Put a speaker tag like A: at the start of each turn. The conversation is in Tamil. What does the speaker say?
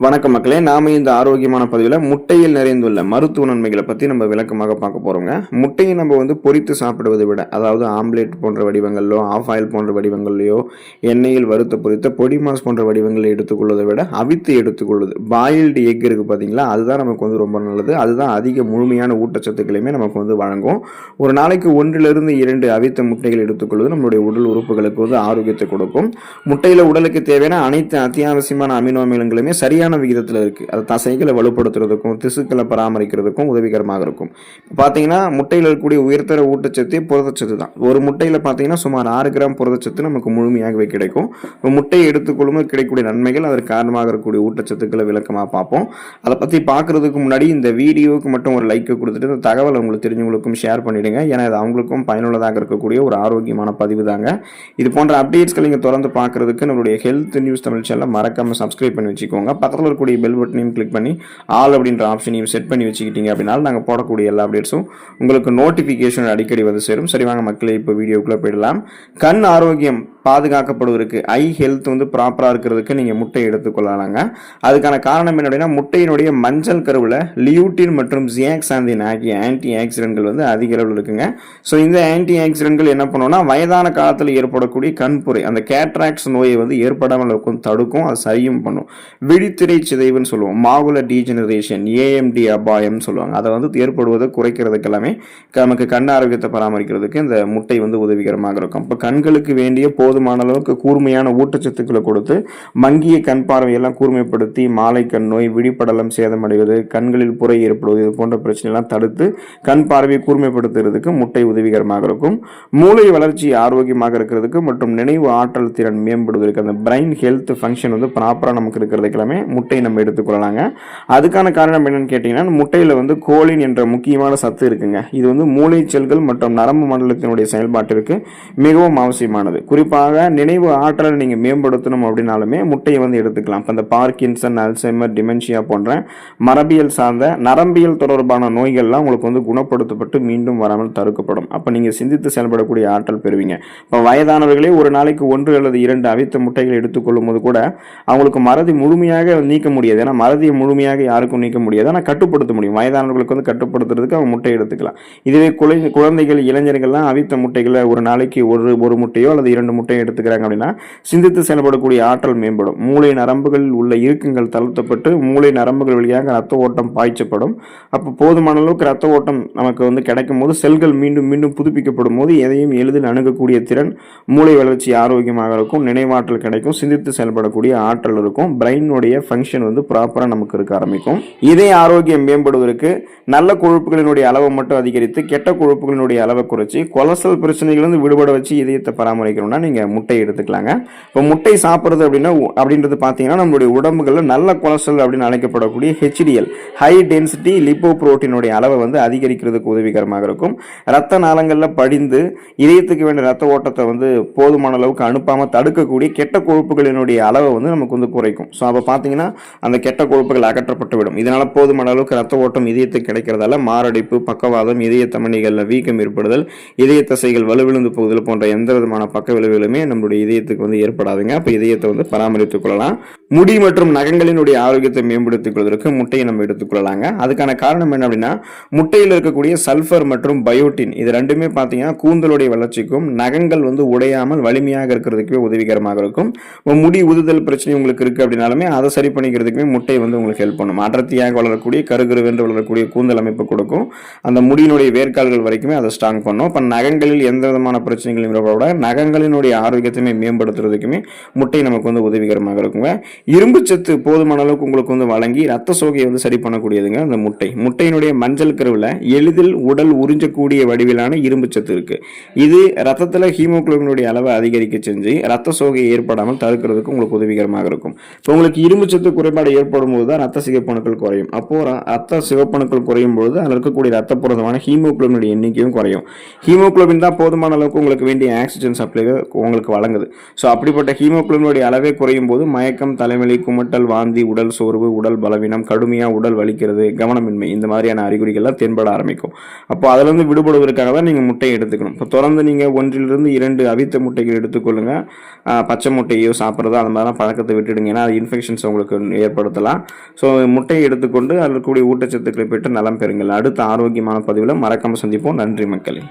A: வணக்கம் மக்களே, நாம இந்த ஆரோக்கியமான பதிவில் முட்டையில் நிறைந்துள்ள மருத்துவ நன்மைகளை பற்றி நம்ம விளக்கமாக பார்க்க போகிறோங்க. முட்டையை நம்ம பொரித்து சாப்பிடுவதை விட, அதாவது ஆம்லேட் போன்ற வடிவங்களிலோ ஆஃப் ஆயில் போன்ற வடிவங்கள்லையோ எண்ணெயில் வறுத்த பொரித்த பொடி மாஸ் போன்ற வடிவங்களை எடுத்துக்கொள்வதை விட அவித்து எடுத்துக்கொள்வது, பாயில்டு எக் இருக்குது பார்த்தீங்களா, அதுதான் நமக்கு ரொம்ப நல்லது. அதுதான் அதிக முழுமையான ஊட்டச்சத்துக்களையுமே நமக்கு வழங்கும். ஒரு நாளைக்கு 1 to 2 அவித்த முட்டைகள் எடுத்துக்கொள்வது நம்மளுடைய உடல் உறுப்புகளுக்கு ஆரோக்கியத்தை கொடுக்கும். முட்டையில் உடலுக்கு தேவையான அனைத்து அத்தியாவசியமான அமினோ அமிலங்களுமே சரியான விகிதத்தில் இருக்கு. அது தசைகளை வலுப்படுத்துறதுக்கும் திசுக்களை பராமரிக்கிறதுக்கும் உதவிகரமாக இருக்கும். பார்த்தீங்கன்னா முட்டையில் இருக்கக்கூடிய உயர்தர ஊட்டச்சத்து புரதச்சத்து தான். ஒரு முட்டையில் பார்த்தீங்கன்னா சுமார் 6 கிராம் புரதச்சத்து நமக்கு முழுமையாகவே கிடைக்கும். முட்டையை எடுத்துக்கொள்ளும்போது கிடைக்கக்கூடிய நன்மைகள், அதற்கு காரணமாக இருக்கக்கூடிய ஊட்டச்சத்துக்களை விளக்கமாக பார்ப்போம். அதை பற்றி பார்க்கறதுக்கு முன்னாடி இந்த வீடியோவுக்கு மட்டும் ஒரு லைக் கொடுத்துட்டு இந்த தகவல் உங்களுக்கு தெரிஞ்சவங்களுக்கும் ஷேர் பண்ணிடுங்க. ஏன்னா இது அவங்களுக்கும் பயனுள்ளதாக இருக்கக்கூடிய ஒரு ஆரோக்கியமான பதிவு தாங்க. இது போன்ற அப்டேட்ஸ்களை நீங்கள் தொடர்ந்து பார்க்கறதுக்கு நம்மளுடைய ஹெல்த் நியூஸ் தமிழ் சேனலை மறக்காம சப்ஸ்கிரைப் பண்ணி வச்சுக்கோங்க. பக்கத்தில் இருக்கக்கூடிய பெல் பட்டனையும் கிளிக் பண்ணி ஆல் அப்படின்ற ஆப்ஷனையும் செட் பண்ணி வச்சுக்கிட்டீங்க அப்படின்னா நாங்கள் போடக்கூடிய எல்லா அப்டேட்ஸும் உங்களுக்கு நோட்டிஃபிகேஷன் அடிக்கடி சேரும். சரி வாங்க மக்களே, இப்போ வீடியோக்குள்ளே போயிடலாம். கண் ஆரோக்கியம் பாதுகாக்கப்படுவதற்கு, ஐ ஹெல்த் ப்ராப்பராக இருக்கிறதுக்கு நீங்கள் முட்டை எடுத்துக்கொள்ளலாங்க. அதுக்கான காரணம் என்ன அப்படின்னா, முட்டையினுடைய மஞ்சள் கருவில் லியூட்டின் மற்றும் ஜியாக்சாந்தின் ஆகிய ஆன்டி ஆக்சிடென்ட்கள் அதிக அளவில் இருக்குங்க. ஸோ இந்த ஆன்டி ஆக்சிடென்ட்கள் என்ன பண்ணுவோம்னா, வயதான காலத்தில் ஏற்படக்கூடிய கண்புரை, அந்த கேட்ராக்ட்ஸ் நோயை ஏற்படாமல் தடுக்கும், அது சரியும் பண்ணும். விழித்திரை சிதைவுன்னு சொல்லுவோம், மாகுலர் டீஜெனரேஷன், ஏஎம்டி அபாயம் சொல்லுவாங்க. அதை ஏற்படுவதை குறைக்கிறதுக்கு எல்லாமே நமக்கு கண் ஆரோக்கியத்தை பராமரிக்கிறதுக்கு இந்த முட்டை உதவிகரமாக இருக்கும். இப்போ கண்களுக்கு வேண்டிய போதுமான அளவுக்கு கூர்மையான ஊட்டச்சத்துக்களை கொடுத்து மங்கிய கண் பார்வையெல்லாம் கூர்மைப்படுத்தி மாலை கண் நோய், விழிப்படலம் சேதமடைவது, கண்களில் புரை ஏற்படுவது, இது போன்ற பிரச்சனைலாம் தடுத்து கண் பார்வையை கூர்மைப்படுத்துறதுக்கு முட்டை உதவிகரமாக இருக்கும். மூளை வளர்ச்சி ஆரோக்கியமாக இருக்கிறதுக்கு மற்றும் நினைவு ஆற்றல் திறன் மேம்படுவதற்கு, அந்த பிரைன் ஹெல்த் ஃபங்க்ஷன் ப்ராப்பராக நமக்கு இருக்கிறதுக்கு எல்லாமே முட்டை நம்ம எடுத்துக்கொள்ளலாங்க. அதுக்கான காரணம் என்னன்னு கேட்டீங்கன்னா, முட்டையில் கோலின் என்ற முக்கியமான சத்து இருக்குங்க. இது மூளை செல்கள் மற்றும் நரம்பு மண்டலத்தினுடைய செயல்பாட்டிற்கு மிகவும் அவசியமானது. குறிப்பாக நினைவு ஆற்றலை நீங்கள் மேம்படுத்தணும் அப்படின்னாலுமே முட்டையை எடுத்துக்கலாம். இப்போ இந்த பார்க்கின்சன், அல்சைமர், டிமென்ஷியா போன்ற மரபியல் சார்ந்த நரம்பியல் தொடர்பான நோய்கள்லாம் உங்களுக்கு குணப்படுத்தப்பட்டு மீண்டும் வராமல் தடுக்கப்படும். அப்போ நீங்கள் சிந்தித்து செயல்படக்கூடிய ஆற்றல் பெறுவீங்க. இப்போ வயதானவர்களே ஒரு நாளைக்கு 1 அல்லது 2 அவித்த முட்டைகள் எடுத்துக்கொள்ளும் போது கூட அவங்களுக்கு மறதி முழுமையாக நீக்க முடியாது. ஏன்னா மறதியை முழுமையாக யாருக்கும் நீக்க முடியாது, ஆனால் கட்டுப்படுத்த முடியும். வயதானவர்களுக்கு கட்டுப்படுத்துறதுக்கு அவங்க முட்டை எடுத்துக்கலாம். இதுவே குழந்தைகள், இளைஞர்கள்லாம் அவித்த முட்டைகளை ஒரு நாளைக்கு ஒரு முட்டையோ அல்லது 2 முட்டையோ எடுத்துக்கிறாங்க அப்படின்னா சிந்தித்து செயல்படக்கூடிய ஆற்றல் மேம்படும். மூளை நரம்புகளில் உள்ள இறுக்கங்கள் தளர்த்தப்பட்டு மூளை நரம்புகள் வழியாக ரத்த ஓட்டம் பாய்ச்சப்படும். அப்போ போதுமான அளவுக்கு ரத்த ஓட்டம் நமக்கு கிடைக்கும் போது செல்கள் மீண்டும் மீண்டும் புதுப்பிக்கப்படும் போது எதையும் எளிதில் அணுகக்கூடிய திறன், மூளை வளர்ச்சி ஆரோக்கியமாக இருக்கும், நினைவாற்றல் கிடைக்கும், சிந்தித்து செயல்படக்கூடிய ஆற்றல் இருக்கும், பிரைனுடைய ஃபங்க்ஷன் ப்ராப்பராக நமக்கு இருக்க ஆரம்பிக்கும். இதே ஆரோக்கியம் மேம்படுவதற்கு நல்ல கொழுப்புகளினுடைய அளவை மட்டும் அதிகரித்து கெட்ட கொழுப்புகளினுடைய அளவை குறைச்சி கொலஸ்ட்ரால் பிரச்சனைகள் விடுபட வச்சு இதயத்தை பராமரிக்கணும்னா நீங்கள் முட்டை எடுத்துக்கலாங்க. இப்போ முட்டை சாப்பிட்றது அப்படின்றது பார்த்தீங்கன்னா, நம்மளுடைய உடம்புகளில் நல்ல கொலஸ்ட்ரால் அப்படின்னு அழைக்கப்படக்கூடிய HDL, ஹை டென்சிட்டி லிப்போ புரோட்டீனுடைய அளவை அதிகரிக்கிறதுக்கு உதவிகரமாக இருக்கும். ரத்த நாளங்களில் படிந்து இதயத்துக்கு வேண்டிய ரத்த ஓட்டத்தை போதுமான அளவுக்கு அனுப்பாமல் தடுக்கக்கூடிய கெட்ட கொழுப்புகளினுடைய அளவை நமக்கு குறைக்கும். ஸோ அப்போ பார்த்தீங்கன்னா அந்த கெட்ட கொழுப்புகள் அகற்றப்பட்டு விடும். இதனால் போதுமான அளவுக்கு ரத்த ஓட்டம் இதயத்துக்கு கிடைக்கிறதால மாரடைப்பு, பக்கவாதம், இதய தமனிகளில் வீக்கம் ஏற்படுதல், இதய தசைகள் வலுவிழுந்து போகுதல் போன்ற எந்த விதமான பக்க விளைவுகளுமே நம்மளுடைய இதயத்துக்கு ஏற்படாதுங்க. அப்போ இதயத்தை பராமரித்துக் கொள்ளலாம். முடி மற்றும் நகங்களினுடைய ஆரோக்கியத்தை மேம்படுத்திக் கொள்வதற்கு முட்டையை நம்ம எடுத்துக்கொள்ளலாங்க. அதுக்கான காரணம் என்ன அப்படின்னா, முட்டையில் இருக்கக்கூடிய சல்ஃபர் மற்றும் பயோட்டின், இது ரெண்டுமே பார்த்தீங்கன்னா கூந்தலுடைய வளர்ச்சிக்கும் நகங்கள் உடையாமல் வலிமையாக இருக்கிறதுக்குமே உதவிகரமாக இருக்கும். முடி உதுதல் பிரச்சனை உங்களுக்கு இருக்கு அப்படின்னாலுமே அதை சரி பண்ணிக்கிறதுக்குமே முட்டை உங்களுக்கு ஹெல்ப் பண்ணும். அடர்த்தியாக வளரக்கூடிய கருகருவென்று வளரக்கூடிய கூந்தல் அமைப்பு கொடுக்கும். அந்த முடியினுடைய வேர்க்கால்கள் வரைக்குமே அதை ஸ்ட்ராங் பண்ணும். இப்போ நகங்களில் எந்த விதமான பிரச்சனைகளும் விட நகங்களினுடைய ஆரோக்கியத்தையுமே மேம்படுத்துறதுக்குமே முட்டை நமக்கு உதவிகரமாக இருக்குங்க. இரும்பு சத்து போதுமான அளவுக்கு உங்களுக்கு வழங்கி ரத்த சோகையை சரி பண்ணக்கூடியதுங்க அந்த முட்டை. முட்டையினுடைய மஞ்சள் கருவில் எளிதில் உடல் உறிஞ்சக்கூடிய வடிவிலான இரும்பு சத்து இருக்கு. இது ரத்தத்தில் ஹீமோகுளோபினுடைய அளவை அதிகரிக்க செஞ்சு ரத்த சோகையை ஏற்படாமல் தடுக்கிறதுக்கு உங்களுக்கு உதவிகரமாக இருக்கும். இப்போ உங்களுக்கு இரும்பு சத்து குறைபாடு ஏற்படும் போது தான் ரத்த சிகப்பணுக்கள் குறையும். அப்போ ரத்த சிவப்பணுக்கள் குறையும் பொழுது அதில் இருக்கக்கூடிய ரத்த புரதமான ஹீமோகுளோபினுடைய எண்ணிக்கையும் குறையும். ஹீமோகுளோபின் தான் போதுமான அளவுக்கு உங்களுக்கு வேண்டிய ஆக்சிஜன் சப்ளை உங்களுக்கு வழங்குது. ஸோ அப்படிப்பட்ட ஹீமோகுளோபினுடைய அளவே குறையும் போது மயக்கம், தலைவலி, குமட்டல், வாந்தி, உடல் சோர்வு, உடல் பலவீனம், கடுமையாக உடல் வலிக்கிறது, கவனமின்மை இந்த மாதிரியான அறிகுறிகள்லாம் தென்பட ஆரம்பிக்கும். அப்போ அதிலிருந்து விடுபடுவதற்காக தான் நீங்கள் முட்டையை எடுத்துக்கணும். இப்போ தொடர்ந்து நீங்கள் 1 to 2 அவித்த முட்டைகள் எடுத்துக்கொள்ளுங்க. பச்சை முட்டையோ சாப்பிட்றதோ அந்த மாதிரிலாம் பழக்கத்தை விட்டுடுங்க. ஏன்னா அது இன்ஃபெக்ஷன்ஸ் உங்களுக்கு ஏற்படுத்தலாம். ஸோ முட்டையை எடுத்துக்கொண்டு அதில் கூடிய ஊட்டச்சத்துக்களை பெற்று நலம் பெறுங்கள். அடுத்த ஆரோக்கியமான பதிவில் மறக்காமல் சந்திப்போம். நன்றி மக்களே.